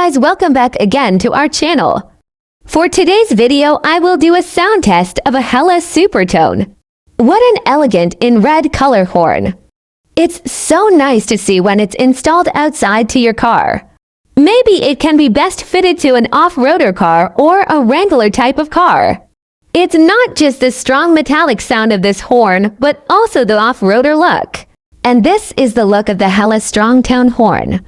guys, welcome back again to our channel. For today's video, I will do a sound test of a Hella supertone. What an elegant in red color horn. It's so nice to see when it's installed outside to your car. Maybe it can be best fitted to an off-roader car or a Wrangler type of car. It's not just the strong metallic sound of this horn, but also the off-roader look. And this is the look of the Hella strong tone horn.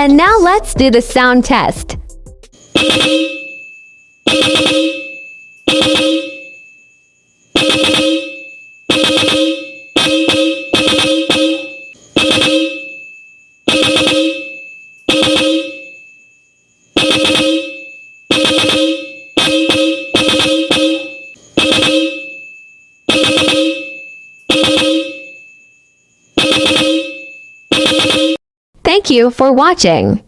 And now let's do the sound test. Thank you for watching.